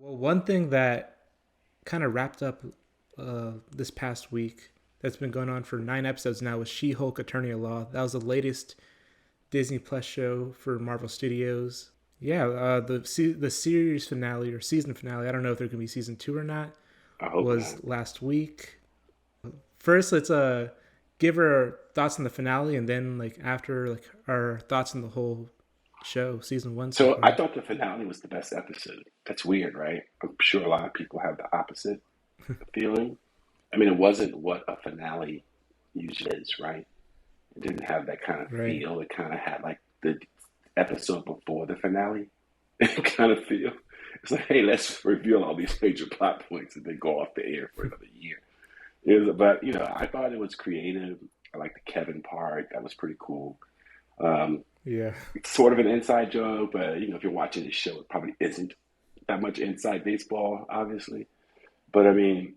Well, one thing that kind of wrapped up this past week that's been going on for 9 episodes now was She-Hulk: Attorney at Law. That was the latest Disney Plus show for Marvel Studios. Yeah, the series finale or season finale. I don't know if there can be season two or not. I hope not. Was last week. First, let's give our thoughts on the finale, and then like after like our thoughts on the whole show, season one so So I far. thought the finale was the best episode. That's weird, right? I'm sure a lot of people have the opposite feeling. I mean, it wasn't what a finale usually is, right? It didn't have that kind of Right. feel. It kind of had like the episode before the finale kind of feel. It's like, hey, let's reveal all these major plot points and then go off the air for another year. But I thought it was creative. I like the Kevin part. That was pretty cool. Um, Yeah. it's sort of an inside joke, but if you're watching the show, it probably isn't that much inside baseball, obviously. But I mean,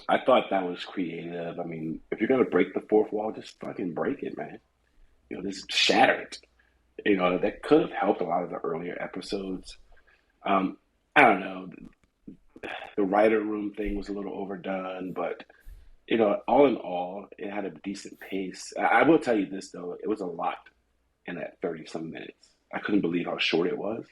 I thought that was creative. I mean, if you're gonna break the fourth wall, just fucking break it, man. Just shatter it. That could have helped a lot of the earlier episodes. Um, I don't know. The writer room thing was a little overdone, but all in all, it had a decent pace. I will tell you this though, it was a lot in that 30 some minutes. I couldn't believe how short it was.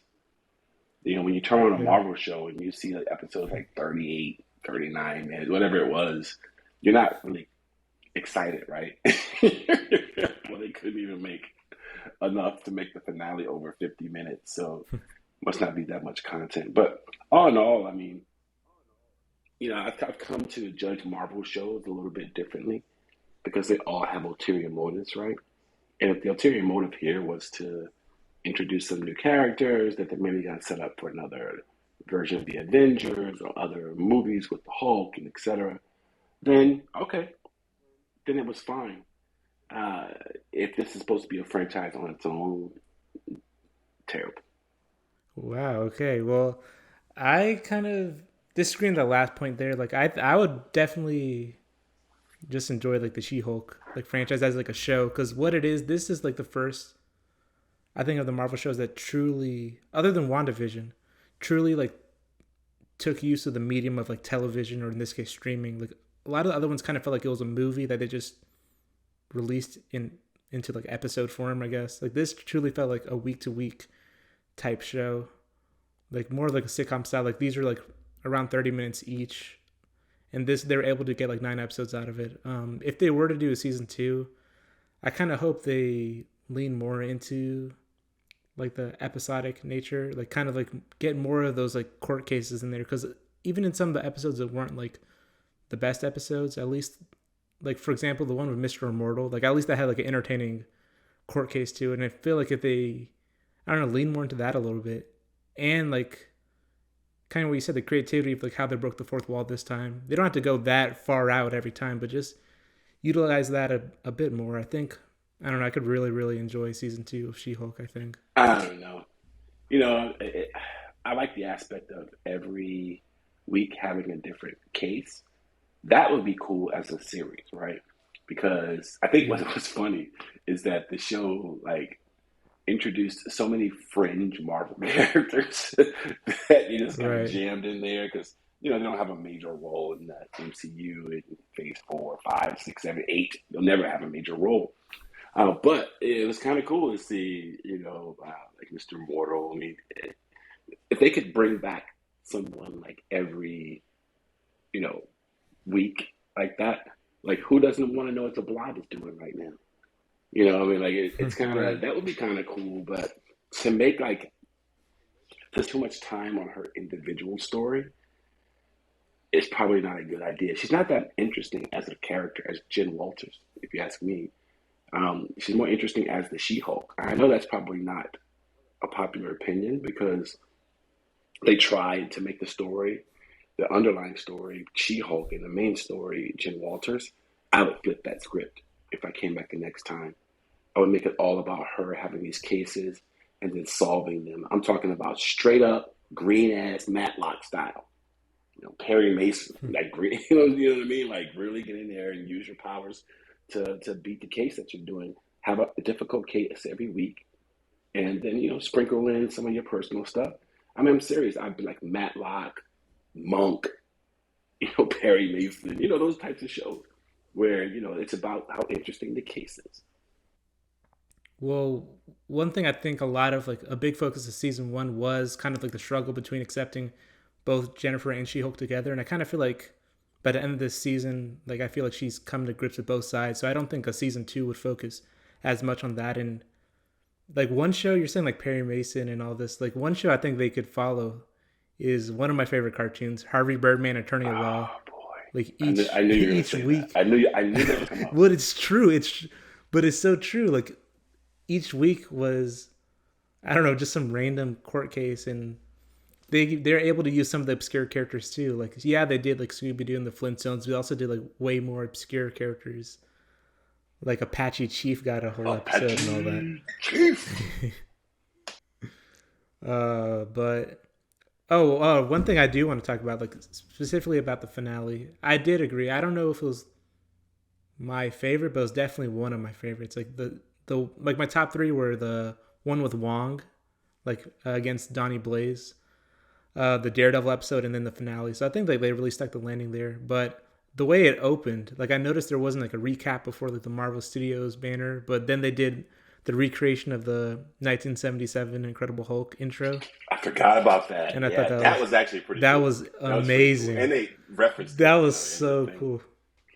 When you turn on a Yeah. Marvel show and you see like episodes like 38, 39 minutes, whatever it was, you're not really excited, right? Well, they couldn't even make enough to make the finale over 50 minutes, so must not be that much content. But all in all, I mean, I've come to judge Marvel shows a little bit differently because they all have ulterior motives, right? And if the ulterior motive here was to introduce some new characters that they maybe got set up for another version of the Avengers or other movies with the Hulk and etc., then okay, then it was fine. Uh, if this is supposed to be a franchise on its own, terrible. Wow. Okay. Well, I kind of disagree on the last point there. Like, I would definitely just enjoy like the She-Hulk like franchise as like a show because what it is, this is like the first I think of the Marvel shows that truly, other than WandaVision, truly like took use of the medium of like television or in this case streaming. Like a lot of the other ones kind of felt like it was a movie that they just released into like episode form. I guess like this truly felt like a week to week type show, like more like a sitcom style. Like these are like around 30 minutes each, and this they're able to get like 9 episodes out of it. If they were to do a season two, I kind of hope they lean more into like the episodic nature, like kind of like get more of those like court cases in there. Because even in some of the episodes that weren't like the best episodes, at least like for example the one with Mr. Immortal, like at least that had like an entertaining court case too. And I feel like if they, I don't know, lean more into that a little bit, and like kind of what you said, the creativity of like how they broke the fourth wall this time. They don't have to go that far out every time, but just utilize that a bit more. I think I don't know. I could really enjoy season two of She Hulk. I think. I don't know. I like the aspect of every week having a different case. That would be cool as a series, right? Because I think what Yeah. was funny is that the show like introduced so many fringe Marvel characters that you just kind of Right. jammed in there because they don't have a major role in the MCU in Phase 4, 5, 6, 7, 8. They'll never have a major role. But it was kind of cool to see, like Mr. Mortal. I mean, if they could bring back someone like every, you know, week like that, like who doesn't want to know what the Blob is doing right now? I mean, like it's kind of Right. that would be kind of cool, but to make like there's too much time on her individual story is probably not a good idea. She's not that interesting as a character as Jen Walters, if you ask me. She's more interesting as the She-Hulk. I know that's probably not a popular opinion because they tried to make the story, the underlying story, She-Hulk, and the main story, Jen Walters. I would flip that script if I came back the next time. I would make it all about her having these cases and then solving them. I'm talking about straight up green ass Matlock style. Perry Mason, like green, you know what I mean? Like really get in there and use your powers to beat the case that you're doing. Have a difficult case every week, and then sprinkle in some of your personal stuff. I mean, I'm serious. I'd be like Matlock, Monk, Perry Mason, those types of shows where, it's about how interesting the case is. Well, one thing I think a lot of like a big focus of season one was kind of like the struggle between accepting both Jennifer and She Hulk together, and I kind of feel like by the end of this season, like I feel like she's come to grips with both sides. So I don't think a season two would focus as much on that. And like one show you're saying like Perry Mason and all this, like one show I think they could follow is one of my favorite cartoons, Harvey Birdman, Attorney at Law. Oh boy, Like I each knew you were gonna each say that. week, I knew that would come up. but it's true. But it's so true. Like each week was I don't know just some random court case, and they're able to use some of the obscure characters too. Like yeah, they did like Scooby Doo and the Flintstones. We also did like way more obscure characters. Like Apache Chief got a whole episode and all that. Apache Chief. But one thing I do want to talk about, like specifically about the finale, I did agree. I don't know if it was my favorite, but it was definitely one of my favorites. Like the like my top three were the one with Wong, like against Donnie Blaze, the Daredevil episode, and then the finale. So I think like they really stuck the landing there. But the way it opened, like I noticed there wasn't like a recap before like the Marvel Studios banner, but then they did the recreation of the 1977 Incredible Hulk intro, I forgot about that. and I Yeah, thought that was actually pretty that cool. was That was pretty cool. amazing. And they referenced That it, was in the so thing. cool.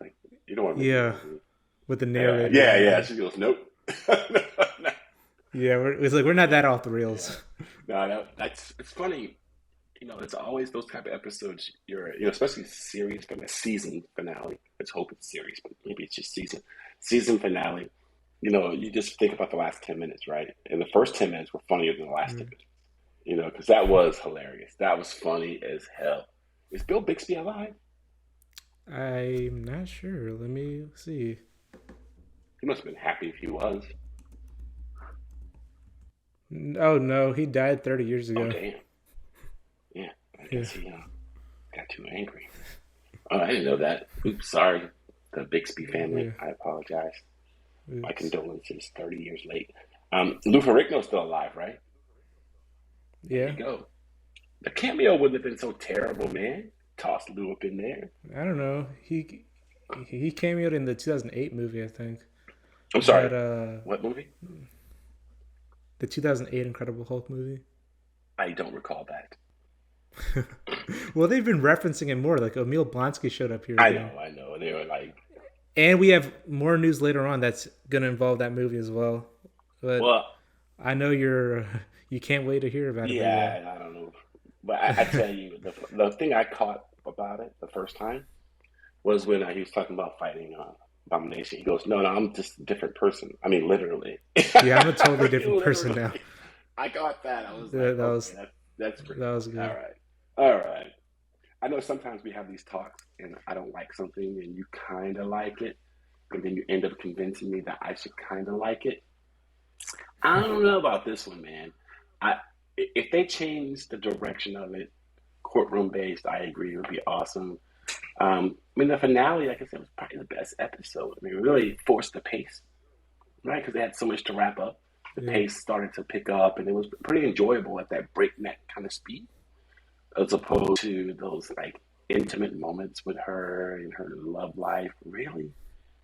Like, you don't want to make Yeah, it. with the Yeah, narrator. yeah, yeah. She goes, nope. Yeah, it's like we're not that off the Yeah. rails. No, that's it's funny. It's always those type of episodes. Especially series from a season finale. Let's hope it's series, but maybe it's just season finale. You just think about the last 10 minutes, right? And the first 10 minutes were funnier than the last 10 minutes. Because that was hilarious. That was funny as hell. Is Bill Bixby alive? I'm not sure. Let me see. He must have been happy if he was. Oh no, he died 30 years Oh ago. damn. Yeah, I Yeah. guess he got too angry. Oh, I didn't know that. Oops, sorry. The Bixby family. Yeah. I apologize. My Oops. condolences. 30 years late. Lou Ferrigno's still alive, right? There Yeah. you go. The cameo wouldn't have been so terrible, man. Toss Lou up in there. I don't know. He cameoed in the 2008 movie, I think. I'm sorry. But What movie? the 2008 Incredible Hulk movie. I don't recall that. Well, they've been referencing it more. Like Emil Blonsky showed up here I again. know, I know. They were like, And we have more news later on that's going to involve that movie as well. But well, I know you can't wait to hear about it. yeah, I don't know. But I tell you, the thing I caught about it the first time was when he was talking about fighting Abomination. He goes, no, I'm just a different person. I mean, literally. Yeah, I'm a totally different person now. Literally. I got that. I was Yeah, like, that okay, was that's pretty that was cool. good. All right. All right. I know sometimes we have these talks and I don't like something and you kind of like it. And then you end up convincing me that I should kind of like it. I don't know about this one, man. I If they change the direction of it, courtroom based, I agree, it would be awesome. I mean, the finale, like I said, was probably the best episode. I mean, it really forced the pace, right? Because they had so much to wrap up. The Yeah. pace started to pick up, and it was pretty enjoyable at that breakneck kind of speed, as opposed to those like intimate moments with her and her love life. Really,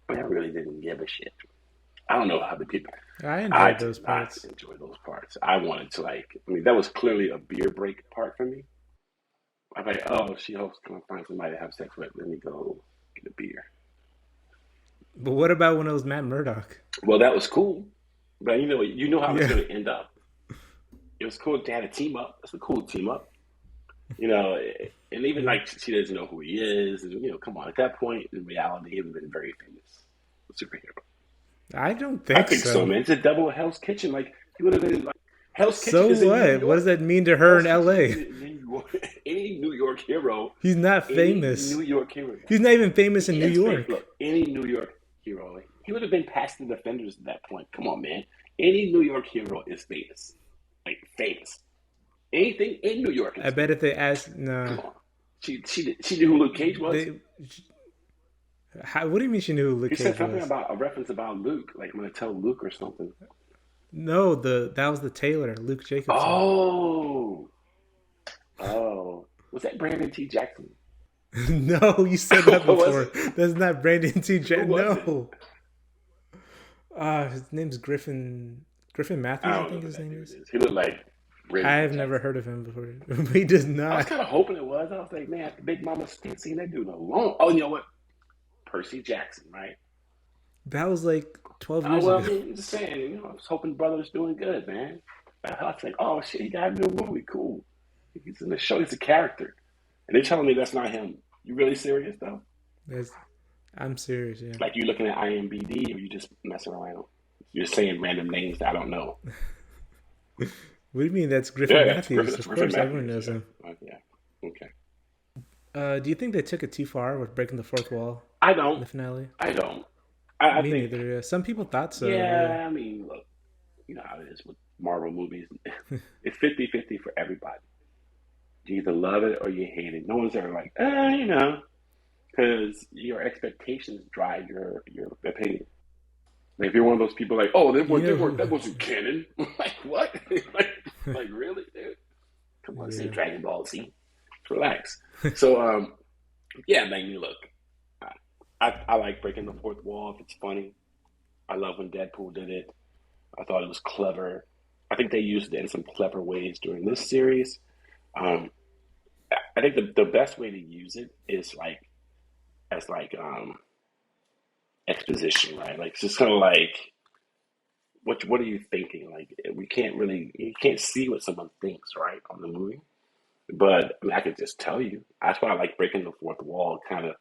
I really didn't give a shit. I don't know how the people. I I enjoyed those did not parts. enjoy those parts. I wanted to like. I mean, that was clearly a beer break part for me. I'm like, oh, she hopes to find somebody to have sex with. Let me go get a beer. But what about when it was Matt Murdock? Well, that was cool, but you know how it was Yeah. going to end up. It was cool to have a team up. It's a cool team up. And even Yeah. like she doesn't know who he is. And, come on. At that point, in reality, he would have been very famous superhero. I don't I think think so, so. man. It's a double Hell's Kitchen. Like he would have been like Hell's Kitchen So is in New what? What York. does that mean to her in Hell's Kitchen LA? is in New York. Any New York hero, He's not any famous. New York hero. He's not even famous in He New is famous. York. Look, any New York hero, like, he would have been past the defenders at that point. Come on, man. Any New York hero is famous. Like famous. Anything in New York I is bet famous. if they asked, Come nah, on. She knew who Luke Cage was. they. What do you mean she knew who Luke He said Cage something was? about a reference about Luke. Like I'm gonna tell Luke or something. No, that was the Taylor, Luke Jacobson. Oh, Was that Brandon T. Jackson? No, you said that What was before. it? That's not Brandon T. Who was it? No. His name's Griffin. Griffin I Matthews, I don't know think who his that name dude is. is. He looked like Brandon T. I've never Jackson. heard of him before. He does I was not. kind of hoping it was. I was like, man, Big Mama ain't seen that dude in a long. Oh, you know what? Percy Jackson, right? That was like 12 Oh years well, I ago. mean, I'm just saying. I was hoping brother was doing good, man. I was like, oh shit, he got a new movie. Cool. He's in the show. He's a character, and they're telling me that's not him. You really serious though? That's, I'm serious, yeah. Like you looking at IMDb, or you just messing around? You're saying random names that I don't know. What do you mean that's Yeah, Griffin that's Griffin. Matthews? That's Of Griffin course, everyone Matthews. knows Yeah, him. yeah. Okay. Do you think they took it too far with breaking the fourth wall I in don't. the finale? I don't. I Me think. neither. Yeah. Some people thought so. Yeah. Yeah. I mean, look. You know how it is with Marvel movies. It's 50-50 for everybody. You either love it or you hate it. No one's ever like, because your expectations drive your opinion. Like if you're one of those people like, oh, You they know weren't who? that wasn't canon. Like what? like really, dude? Come on, say Yeah. Dragon Ball Z. Relax. So yeah, man, you look. I like breaking the fourth wall if it's funny. I love when Deadpool did it. I thought it was clever. I think they used it in some clever ways during this series. Um, I think the best way to use it is like as like exposition, right? Like it's just kind of like what are you thinking? Like we can't really you can't see what someone thinks, right, on the movie. But I mean, I could just tell you. That's why I like breaking the fourth wall. Kind of,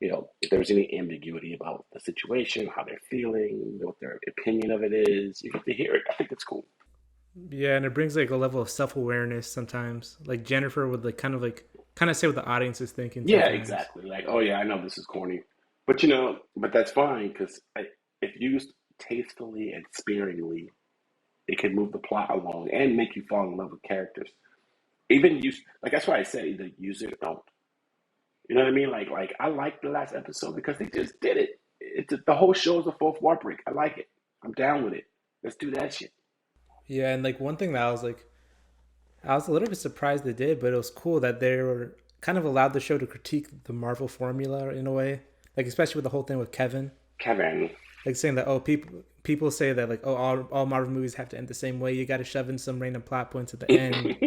if there's any ambiguity about the situation, how they're feeling, what their opinion of it is, you get to hear it. I think it's cool. Yeah, and it brings like a level of self awareness sometimes. Like Jennifer would like kind of say what the audience is thinking Yeah, sometimes. exactly. Like, oh yeah, I know this is corny, but but that's fine because if used tastefully and sparingly, it can move the plot along and make you fall in love with characters. Even use like that's why I say either use it or don't. You know what I mean? Like I like the last episode because they just did it. It's the whole show is a fourth wall break. I like it. I'm down with it. Let's do that shit. Yeah, and like one thing that I was a little bit surprised they did, but it was cool that they were kind of allowed the show to critique the Marvel formula in a way. Like especially with the whole thing with Kevin, Kevin. like saying that people say that like oh all Marvel movies have to end the same way. You got to shove in some random plot points at the end,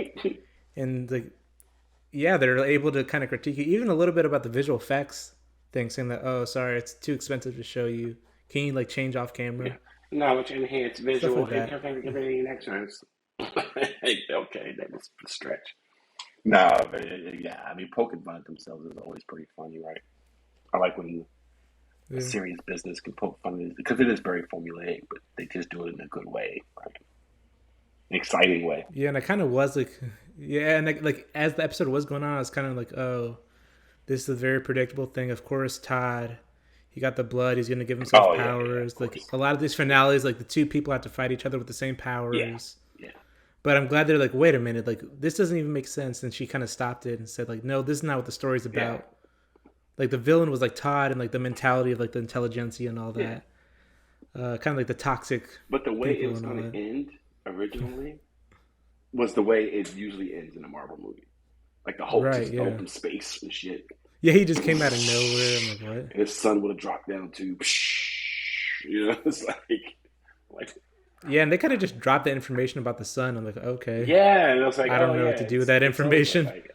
and like yeah, they're able to kind of critique it, even a little bit about the visual effects thing, saying that oh sorry it's too expensive to show you. Can you like change off Yeah. camera Knowledge, enhanced stuff visual, like and that? everything next sense. Okay, that was a stretch. No, but yeah, I mean, poking fun at themselves is always pretty funny, right? I like when a Yeah. serious business can poke fun at it because it is very formulaic, but they just do it in a good way, right? An exciting way. Yeah, and I kind of was like, yeah, and like as the episode was going on, I was kind of like, oh, this is a very predictable thing. Of course, Todd, he got the blood. He's gonna give himself Oh yeah, of powers. Like course. a lot of these finales, like the two people have to fight each other with the same Yeah, powers. yeah, But I'm glad they're like, wait a minute, like this doesn't even make sense. And she kind of stopped it and said like, no, this is not what the story's yeah, about. Like the villain was like Todd and like the mentality of like the intelligentsia and all yeah. that. Kind of like the toxic But the way it people was and all going to that. end originally was the way it usually ends in a Marvel movie. Like the Hulk Right? just Yeah. opened space and shit. Yeah. He just came out of nowhere. I'm like, what? And his son would have dropped down to, it's like, Yeah, and they kind of just dropped the information about the sun. I'm like, okay, yeah. And I was like, I oh don't know yeah, what to do with that it's over. information. Like,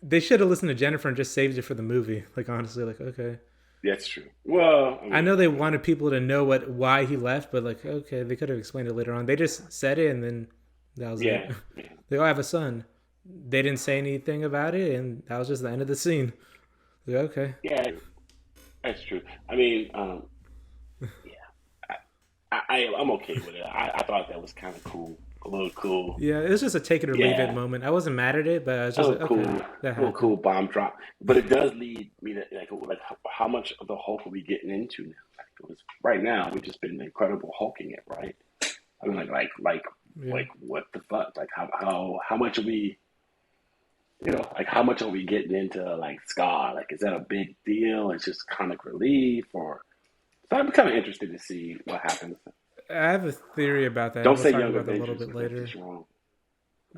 They should have listened to Jennifer and just saved it for the movie. Like honestly, like okay, that's true. Well, I I mean, know they wanted people to know why he left, but like okay, they could have explained it later on. They just said it and then that was it. yeah, yeah, They all have a son. They didn't say anything about it, and that was just the end of the scene. Like, okay, yeah. That's true. I mean, yeah, I'm okay with it. I thought that was kind of cool, a little cool. yeah, it was just a take it or leave it Yeah, moment. I wasn't mad at it, but I was a just little like, cool, okay, that a little happened. cool bomb drop. But it does lead me to like how much of the Hulk are we getting into now? Like, it was, right now, we've just been incredible hulking it, right? I mean, Yeah. like what the fuck? Like how much are we? Like how much are we getting into like Scar? Like, is that a big deal? It's just comic relief, or so I'm kind of interested to see what happens. I have a theory about that, and Don't we'll say talk Young about that a little Avengers bit because that's later. just wrong.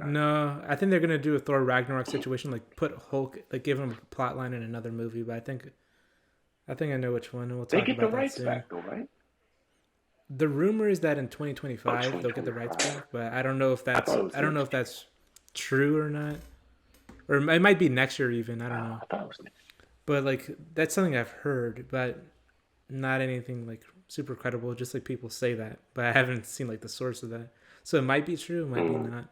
No, I think they're gonna do a Thor Ragnarok situation, like put Hulk, like give him a plot line in another movie. But I think I know which one, and we'll They talk get the about that rights soon. back though, right? The rumor is that in Oh, 2025 they'll get the rights 2025. back, but I don't know if I thought that's it was I don't know next if year. that's true or not, or it might be next year even. I don't Oh, know, I thought it was next but like that's something I've heard, but not anything like super credible. Just like people say that, but I haven't seen like the source of that. So it might be true, it might be year. not.